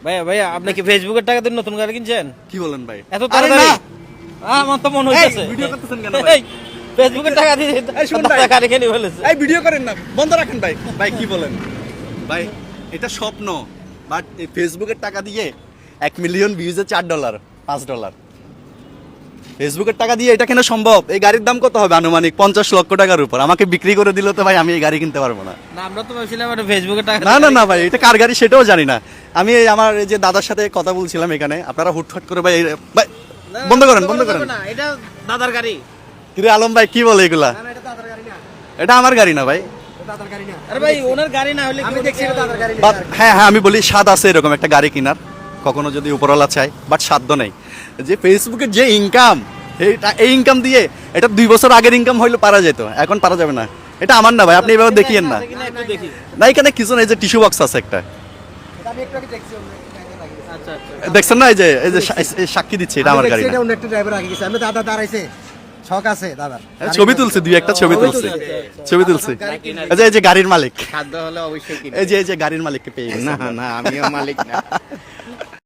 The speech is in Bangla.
ভাইয়া ভাইয়া আপনি কি ফেসবুকের টাকা দিয়ে নতুন গাড়ি কিনছেন? কি বলেন ভাই? এত তাড়াতাড়ি? আমার তো মনে হইতেছে ভিডিও করতেছেন কেন ভাই? ফেসবুকের টাকা দিয়ে শুনুন ভাই। গাড়ি কিনে ফেলেছে। এই ভিডিও করেন না, বন্ধ রাখেন ভাই। ভাই কি বলেন ভাই? এটা স্বপ্ন, বাট এই ফেসবুকের টাকা দিয়ে 1 মিলিয়ন ভিউজে $4 $5 ফেসবুকের টাকা দিয়ে এটা কেনা সম্ভব? এই গাড়ির দাম কত হবে? আনুমানিক 50 লক্ষ টাকার উপর। আমাকে বিক্রি করে দিলে তো ভাই আমি এই গাড়ি কিনতে পারবো না। না আমরা তো ভাবছিলাম এটা ফেসবুকের টাকা না না না ভাই, এটা কার গাড়ি সেটাও জানি না। আমি এই আমার এই যে দাদার সাথে কথা বলছিলাম এখানে, আপনারা হুটহাট করে ভাই ভাই বন্ধ করেন, বন্ধ করেন। না এটা দাদার গাড়ি। কিন্তু আলম ভাই কি বলে এগুলা? এটা দাদার গাড়ি না, এটা আমার গাড়ি না ভাই। এটা দাদার গাড়ি না। আরে ভাই ওনার গাড়ি না হলে আমি দেখছি এটা দাদার গাড়ি না। বাট হ্যাঁ হ্যাঁ, আমি বলি স্বাদ আছে এরকম একটা গাড়ি কেনার, কখনো যদি উপরওয়ালা চাই, বাট সাধ্য নেই। যে ফেসবুকের যে ইনকাম, এই ইনকাম দিয়ে এটা 2 বছর আগের ইনকাম হইলে পারা যেত, এখন পারা যাবে না। এটা আমার না ভাই, আপনি এভাবে দেখিয়েন না। একটু দেখি। না এখানে কিছু না, এই যে টিস্যু বক্স আছে একটা, এটা আমি একটু আগে দেখছি অন্য একটা ড্রাইভার আগে গেছে। আচ্ছা আচ্ছা। দেখছেন না? এই যে সাক্ষী দিচ্ছে এটা আমি আমার গাড়ি দেখছি না। এটা অন্য একটা ড্রাইভার আগে গেছে। আমি দাদা দাঁড়াইছে, শখ আছে দাদার। ছবি তুলছে, 2-1টা ছবি তুলছে, ছবি তুলছে। এই যে গাড়ির মালিক, খাদ্য হলে অবশ্যই কিনবো। এই যে গাড়ির মালিককে পেয়ে গেছে। না না আমিও মালিক না।